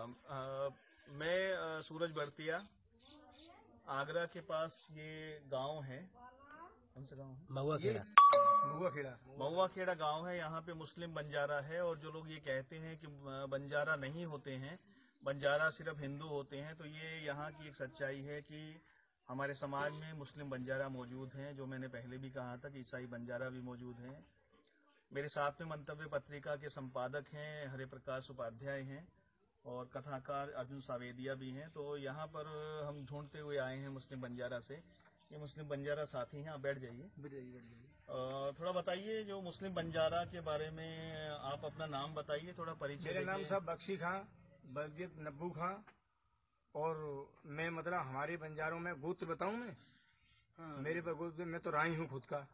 मैं सूरज बड़तिया, आगरा के पास ये गांव है। कौन सा गांव है? महुआ खेड़ा। महुआ खेड़ा गांव है। यहाँ पे मुस्लिम बंजारा है, और जो लोग ये कहते हैं कि बंजारा नहीं होते हैं, बंजारा सिर्फ हिंदू होते हैं, तो ये यहाँ की एक सच्चाई है कि हमारे समाज में मुस्लिम बंजारा मौजूद हैं। जो मैंने पहले भी कहा था कि ईसाई बंजारा भी मौजूद हैं। मेरे साथ में मंतव्य पत्रिका के संपादक हैं हरे प्रकाश उपाध्याय हैं, और कथाकार अर्जुन सावेदिया भी हैं। तो यहाँ पर हम ढूंढते हुए आए हैं मुस्लिम बंजारा से। ये मुस्लिम बंजारा साथी हैं। आप बैठ जाइए। थोड़ा बताइए जो मुस्लिम बंजारा के बारे में, आप अपना नाम बताइए, थोड़ा परिचय। मेरा नाम साहब बख्शी खां, बलजीत नब्बू खां, और मैं मतलब हमारे बंजारों में गोत्र बताऊं मैं? हाँ। मेरे पर गोत्र, मैं तो राई हूँ खुद का,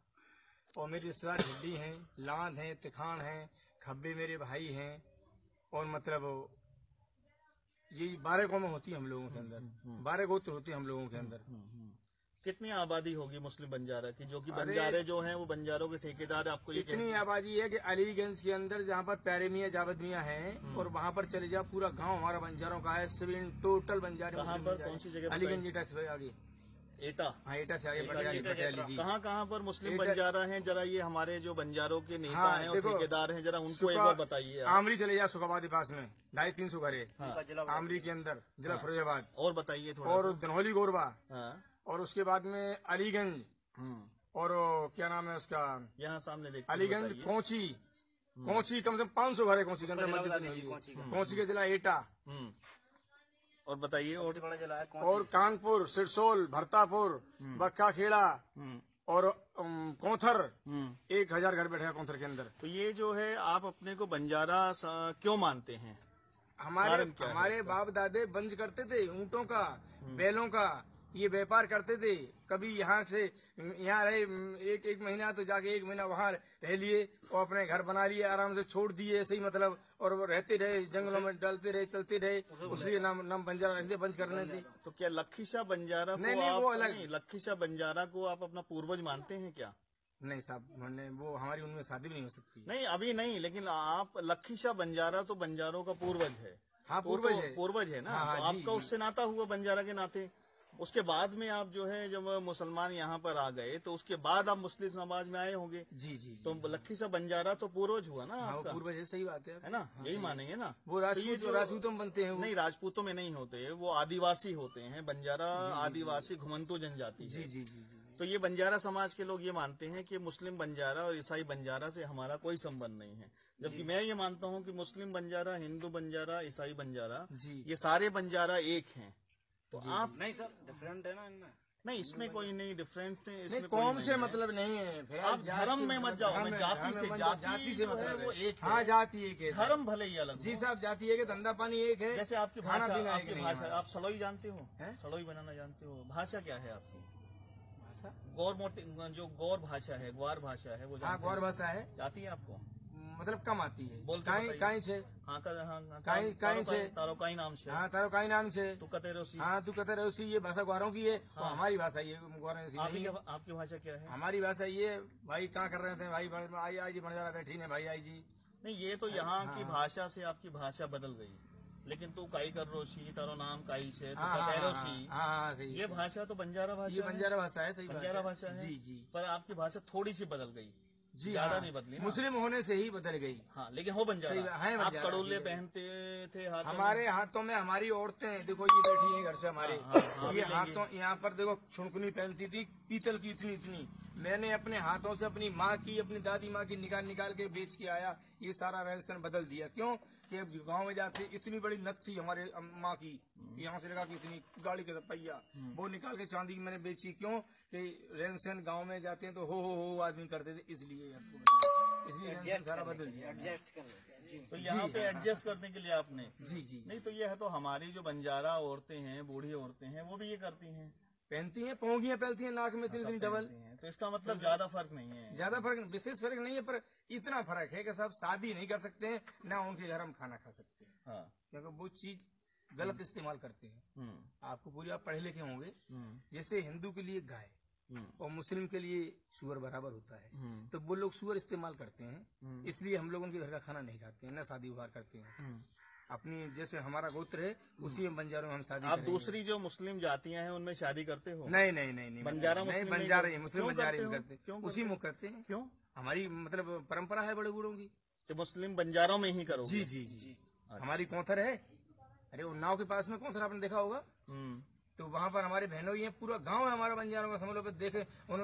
और मेरे रिश्तेदार ढिल्ली हैं, लांद हैं, तिखान हैं, खब्बे मेरे भाई हैं, और मतलब ये 12 कौमें होती हैं हम लोगों के अंदर, 12 गोत्र होते हैं हम लोगों के अंदर। कितनी आबादी होगी मुस्लिम बंजारा की, जो कि बंजारे जो हैं वो बंजारों के ठेकेदार आपको ये इतनी आबादी है कि अलीगंज के अंदर जहाँ पर प्यारे मियाँ जावद मियाँ हैं, और वहाँ पर चले जाओ, पूरा गांव हमारा बंजारों का है। सिविल टोटल बंजारे। कहाँ पर, कौन सी जगह? अलीगंज एटा से आगे, एटा। हाँ, एटा से आगे पटियाली। कहाँ पर मुस्लिम बंजारा हैं? जरा ये हमारे जो बंजारों के नेता हैं और ठेकेदार हैं, जरा उनको एक बार बताइए। आमरी चले जाओ, सुखाबाद के पास में 250-300 घर है आमरी के अंदर, जिला फिरोजाबाद। और बताइए थोड़ा। और धनौली गोरबा, और उसके बाद में अलीगंज, और क्या नाम है उसका, यहाँ सामने देखिए, अलीगंज कोची कम से कम 500 घर है कोची के अंदर। कोची के जिला एटा। और बताइए। और कानपुर, सिरसोल, भरतापुर, बक्का खेड़ा, और कोंथर, 1000 घर बैठे हैं कोंथर के अंदर। तो ये जो है, आप अपने को बंजारा क्यों मानते हैं? हमारे बाप दादे बंज करते थे ऊँटों का, बैलों का, ये व्यापार करते थे। कभी यहाँ से यहाँ रहे एक महीना, तो जाके 1 महीना वहाँ रह लिए, और अपने घर बना लिए, आराम से छोड़ दिए ऐसे ही मतलब, और रहते रहे जंगलों में, डलते रहे, चलते रहे, उसलिए नाम बंजारा रख दिया, बंज करने से। तो क्या लखीशाह बंजारा को नहीं, वो अलग। लखीशाह बंजारा को आप अपना पूर्वज मानते हैं क्या? नहीं साहब, वो हमारी उनमें शादी भी नहीं हो सकती। नहीं, अभी नहीं, लेकिन आप लखीशाह बंजारा तो बंजारों का पूर्वज है। हाँ, पूर्वज है ना। हाँ, तो आपका उससे नाता हुआ बंजारा के नाते। उसके बाद में आप जो है, जब मुसलमान यहाँ पर आ गए, तो उसके बाद आप मुस्लिम समाज में आए होंगे। जी। तो लखीशाह बंजारा तो पूर्वज हुआ ना आपका? पूर्वज है, सही बात है ना। यही मानेंगे ना। वो राजपूतों में बनते हैं। नहीं, राजपूतों में नहीं होते, वो आदिवासी होते हैं। बंजारा आदिवासी घुमंतु जनजाति है। जी। तो ये बंजारा समाज के लोग ये मानते हैं कि मुस्लिम बंजारा और ईसाई बंजारा से हमारा कोई संबंध नहीं है, जबकि मैं ये मानता हूँ कि मुस्लिम बंजारा, हिंदू बंजारा, ईसाई बंजारा, ये सारे बंजारा एक हैं। तो आप नहीं सर, डिफरेंट है ना इनमें? नहीं, इसमें कोई नहीं डिफरेंस है। इसमें कौम से मतलब नहीं है। आप धर्म में मत जाओ, जाति से मतलब वो एक है। हाँ, जाति एक है, धर्म भले ही अलग। जी साहब, जाति एक है, धंधा पानी एक है। जैसे आपकी भाषा, आप सड़ोई जानते हो? सड़ोई बनाना जानते हो? भाषा क्या है आपकी? जो गौर भाषा है, ग्वार भाषा है, वो गौर भाषा है। आती है आपको? मतलब कम आती है। काई से। हाँ, काई से। तारो काई नाम से। हाँ, तारो काई नाम से। तू कतेरोसी। हाँ, तू कतेरोसी, ये भाषा ग्वारों की है। हाँ। हमारी भाषा ये आपकी भाषा क्या है? हमारी भाषा ये, भाई क्या कर रहे थे भाई, आई जी बंजारा बैठी है भाई, आई जी। नहीं, ये तो यहाँ की भाषा से आपकी भाषा बदल गई। लेकिन तू काई कर रोशी, तारो नाम काई से, तू कतेरोसी, ये भाषा तो बंजारा भाषा, ये बंजारा भाषा है। सही बंजारा भाषा है। जी। पर आपकी भाषा थोड़ी सी बदल गई, जी, ज्यादा नहीं बदली। मुस्लिम होने से ही बदल गई। हाँ, लेकिन हो बंजारा है। आप कड़ोले पहनते थे हमारे हाथों में। हमारी औरतें देखो, ये बैठी हैं घर से हमारे। ये हाथों, यहाँ पर देखो छुनकुनी पहनती थी पीतल की, इतनी। मैंने अपने हाथों से अपनी माँ की, अपनी दादी माँ की निकाल के बेच के आया। ये सारा रहन सहन बदल दिया। क्यों? कि गाँव में जाते इतनी बड़ी नथ थी हमारे माँ की, यहाँ से लगा कि इतनी गाड़ी का पहिया, वो निकाल के चांदी की मैंने बेची। क्यों? कि रहन सहन गाँव में जाते हैं तो हो आदमी करते थे, इसलिए सारा बदल दिया। एडजस्ट कर, तो यहाँ पे एडजस्ट करने के लिए आपने। जी। नहीं, तो ये है, तो हमारी जो बंजारा औरतें हैं, बूढ़ी औरतें हैं, वो भी ये करती हैं, पहनती हैं, पोंगियां पहनती हैं, नाक में इतनी डबल। तो इसका मतलब ज्यादा फर्क नहीं है। ज्यादा फर्क, विशेष फर्क नहीं है, पर इतना फर्क है कि सब शादी नहीं कर सकते हैं, ना उनके घर हम खाना खा सकते हैं। हाँ, क्योंकि वो चीज गलत इस्तेमाल करते हैं। आपको पूरी, आप पढ़े लिखे होंगे। जैसे हिंदू के लिए गाय और मुस्लिम के लिए सूअर बराबर होता है, तो वो लोग सूअर इस्तेमाल करते हैं, इसलिए हम लोग उनके घर का खाना नहीं खाते हैं, ना शादी विवाह करते हैं। अपनी जैसे हमारा गोत्र है उसी में बंजारों में हम शादी आप करेंगे। दूसरी जो मुस्लिम जातियां हैं उनमें शादी करते हो? नहीं नहीं नहीं नहीं, बंजारा नहीं मुस्लिम नहीं बंजारे करते? मुस्लिम क्यों बंजारे करते नहीं हो? करते, क्यों उसी करते में हो? करते हैं। क्यों? हमारी मतलब परंपरा है बड़े बूढ़ों की। कि मुस्लिम बंजारों में ही करोगे? जी जी जी, हमारी कोंथर है। अरे उन्नाव के पास में कोंथर आपने देखा होगा, हम्म। तो वहाँ पर हमारे बहनों ही है, पूरा गांव है हमारा बंजारों का, समझ लो। देखे उन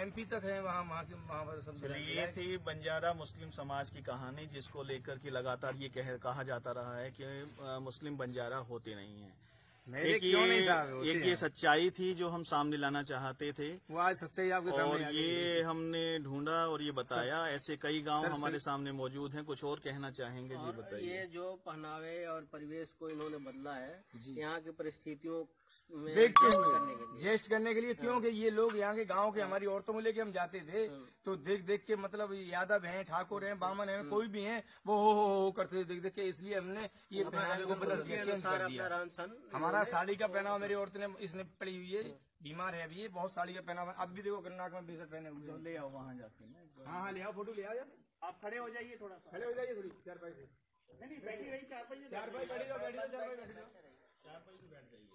MP तक है वहाँ, वहाँ पर सब चलिए, ये थी बंजारा मुस्लिम समाज की कहानी, जिसको लेकर के लगातार ये कहा जाता रहा है कि मुस्लिम बंजारा होते नहीं हैं। मेरे क्यों नहीं साहब, होते एक ये हैं। सच्चाई थी जो हम सामने लाना चाहते थे, वो आज सच्चाई आपके और सामने आ गई। ये हमने ढूंढा और ये बताया। ऐसे कई गांव सर, हमारे सामने मौजूद हैं। कुछ और कहना चाहेंगे जी? और बताइए। ये जो पहनावे और परिवेश को इन्होंने बदला है यहाँ की परिस्थितियों में देखते adjust हुए करने के लिए। जेस्ट करने के लिए, क्योंकि ये लोग यहाँ के गांव के हमारी औरतों को लेके हम जाते थे, तो देख देख के मतलब यादव हैं, ठाकुर हैं, बामन हैं, कोई भी हैं, वो हो करते थे देख देख के, इसलिए हमने ये पहनावे को बदल दिया, चेंज कर अपना दिया। रहन सहन हमारा साड़ी का पहनावा मेरी औरत ने इसने पड़ी हुई है, बीमार है अभी, ये बहुत साड़ी का पहनावा। अब भी देखो नाक में बेसर पहने हुए हैं। ले आओ वहाँ जाके ना। हाँ हाँ, ले आओ, फोटो ले आओ यार। आप खड़े हो जाइए थोड़ा सा। खड़े हो जाइए थोड़ी, चार पाई से। नहीं, बैठी रही, चार पाई चार पाई बैठी रहो, बैठी रहो, चार पाई बैठी रहो। चार पाई से बैठ जाइए।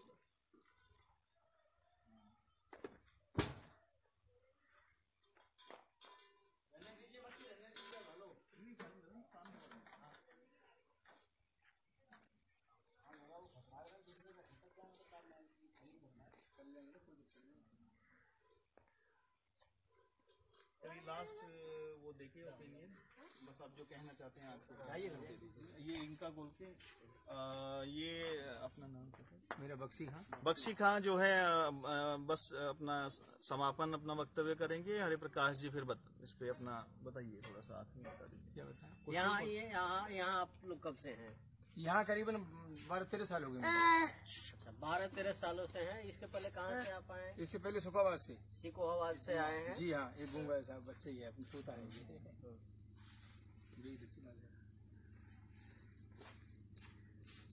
लास्ट वो देखिए ओपिनियन, बस आप जो कहना चाहते हैं आपको बताइए। ये इनका बोल के ये अपना नाम क्या है? मेरा बक्सी खां। बख्शी खां जो है बस अपना समापन अपना वक्तव्य करेंगे। हरि प्रकाश जी फिर इस पे अपना बताइए, थोड़ा सा आखिरी बता दीजिए। क्या बताएं? यहाँ आप लोग कब से हैं? यहाँ करीबन 12-13 साल हो गए। अच्छा, 12-13 सालों से हैं। इसके पहले कहाँ से आप आए हैं? इससे पहले सुखाबाद से। सिकोहाबाद से आए हैं। जी हाँ, एक गूंगा है साहब, बच्चे ही है, अपनी तोता है ये।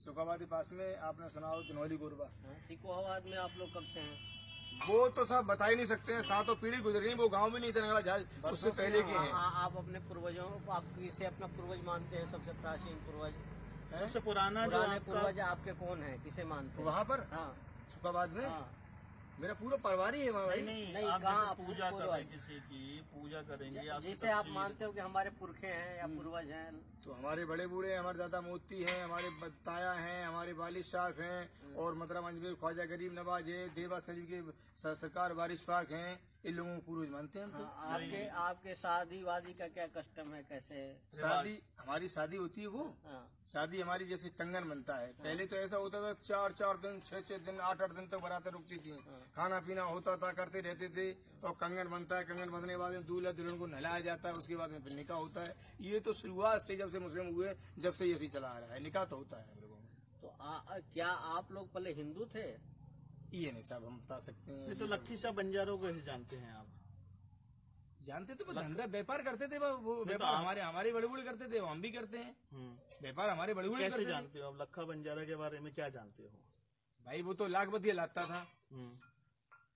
सुखाबाद के पास में आपने सुना हो किनौली गोरबा। सिकोहाबाद में आप लोग कब से हैं? वो तो सब बता ही नहीं सकते हैं, 7 पीढ़ी गुजर गई, वो गांव भी नहीं था जहाज उससे पहले के हैं। आप अपने पूर्वजों, आप किसे अपना पूर्वज मानते हैं? सबसे प्राचीन पूर्वज, सबसे पुराना जो पुराने आपका पूर्वज आपके कौन है? किसे मानते हैं? वहाँ पर हाँ सुखाबाद में हाँ। मेरा पूरा परिवार ही है वहाँ भाई। नहीं, आप कहाँ जैसे पूजा पूर्वज? करें किसी की पूजा करेंगे, आपकी जिसे आप तस्वीर- मानते हो कि हमारे पुरखे हैं या पूर्वज हैं। तो हमारे बड़े बूढ़े, हमारे दादा मोती हैं, हमारे ताया हैं, हमारे वालिद साहब हैं, और मतलब अंजमेर ख्वाजा गरीब नवाज है, देवा सलीम के सरकार वारिस पाक हैं, इन लोगों को पूर्वज मानते हैं हम तो। आपके आपके शादी वादी का क्या कस्टम है? कैसे शादी, हमारी शादी होती है वो हाँ। शादी हमारी जैसे कंगन बनता है। पहले तो ऐसा होता था 4-4 दिन, 6-6 दिन, 8-8 दिन तक बारातें रुकती थी, खाना पीना होता था, करते रहते थे, और कंगन बनता है। कंगन बनने के बाद में दूल्हा दुल्हन को नहलाया जाता है, उसके बाद में फिर निकाह होता है। ये तो शुरुआत से जब से मुस्लिम हुए, जब से ये चला आ रहा है, निकाह तो होता है हम लोगों में। तो क्या आप लोग पहले हिंदू थे? ये नहीं साहब हम बता सकते ये हैं। तो लक्की साहब बंजारों को कैसे जानते हैं आप? जानते थे, वो धंधा व्यापार करते थे, वो व्यापार हमारे बड़े बूढ़े करते थे, वो हम भी करते हैं। व्यापार हमारे बड़े बूढ़े कैसे करते थे। जानते हो आप? लक्खा बंजारा के बारे में क्या जानते हो? भाई वो तो लाख बदिया लाता था, हम्म।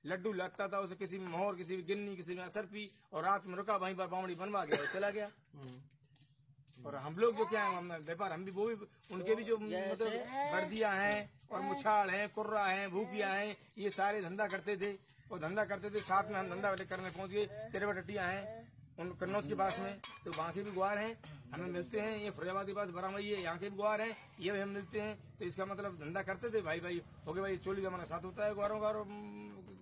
लड्डू लगता था उसे, किसी में मोहर, किसी में गिन्नी, किसी में असरपी, और रात में रुका वहीं पर बावड़ी बनवा गया और चला गया। और हम लोग जो क्या है, हम व्यापार, हम भी वो भी, उनके भी जो मतलब वर्दियां हैं और मुछाड़ हैं, कुर्रा हैं, भूपिया हैं, ये सारे धंधा करते थे। और धंधा करते थे, साथ में हम धंधा वाले करने पहुंच गए। तेरे टट्टियां हैं उन कन्नौज के पास में, तो वहाँ के भी गुआर हैं, हमें मिलते हैं। ये फरीदाबाद के पास बरामई है, यहाँ के भी गुआर हैं, ये भी हम मिलते हैं। तो इसका मतलब धंधा करते थे भाई भाई हो गए भाई। चोली जमाना साथ होता है गुआरों का और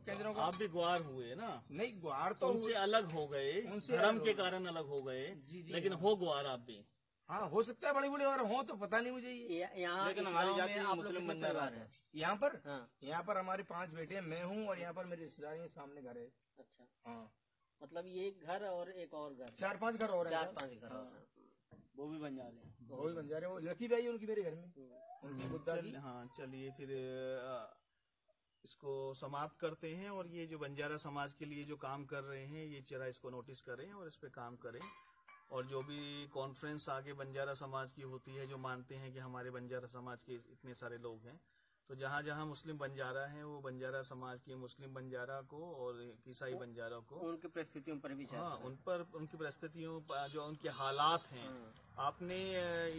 केंद्रों का। आप भी ग्वार हुए ना? नहीं, गुआर तो उनसे अलग हो गए, उनसे धर्म अलग के हो कारण अलग हो गए, जी, लेकिन हो ग्वार आप भी। हाँ, हो सकता है बड़े बूढ़े और हो, तो पता नहीं मुझे ये। यहाँ लेकिन इस हमारी गाँव जाति में में आप लोग मुस्लिम कितने बंजारा परिवार है। हैं? यहाँ पर हाँ। यहाँ पर हमारे 5 बेटे हैं, मैं हूँ, और यहाँ पर मेरे रिश्तेदार हैं, सामने घर है। अच्छा, हाँ, मतलब ये एक घर और एक और घर, 4-5 घर और हैं। 4-5 घर और हैं। वो भी बंजारे हैं। वो भी बन जा रहे हैं। वो लकी भाई है उनकी मेरे घर में, उनकी बुद्धा की। हाँ, चलिए फिर इसको समाप्त करते हैं। और ये जो बंजारा समाज के लिए जो काम कर रहे हैं, ये जरा इसको नोटिस करें और इस पे काम करें। और जो भी कॉन्फ्रेंस आगे बंजारा समाज की होती है, जो मानते हैं कि हमारे बंजारा समाज के इतने सारे लोग हैं, तो जहाँ जहाँ मुस्लिम बंजारा हैं वो बंजारा समाज के मुस्लिम बंजारा को और ईसाई बंजारा को उनकी परिस्थितियों पर विचार हाँ करें। उन पर उनकी परिस्थितियों जो उनके हालात हैं। आपने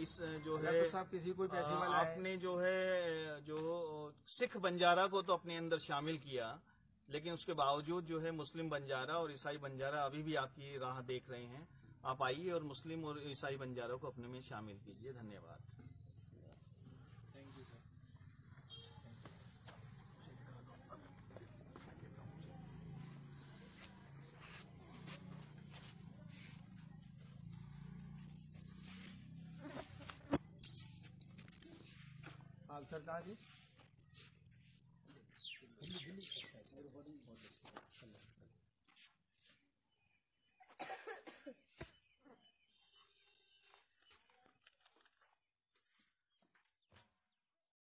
इस जो है डॉक्टर साहब किसी कोई पैसे वाला है, आपने जो है जो सिख बंजारा को तो अपने अंदर शामिल किया, लेकिन उसके बावजूद जो है मुस्लिम बंजारा और ईसाई बंजारा अभी भी आपकी राह देख रहे हैं। आप आइए और मुस्लिम और ईसाई बंजारा को अपने में शामिल कीजिए। धन्यवाद। Thank you sir. आप सर कहाँ जी?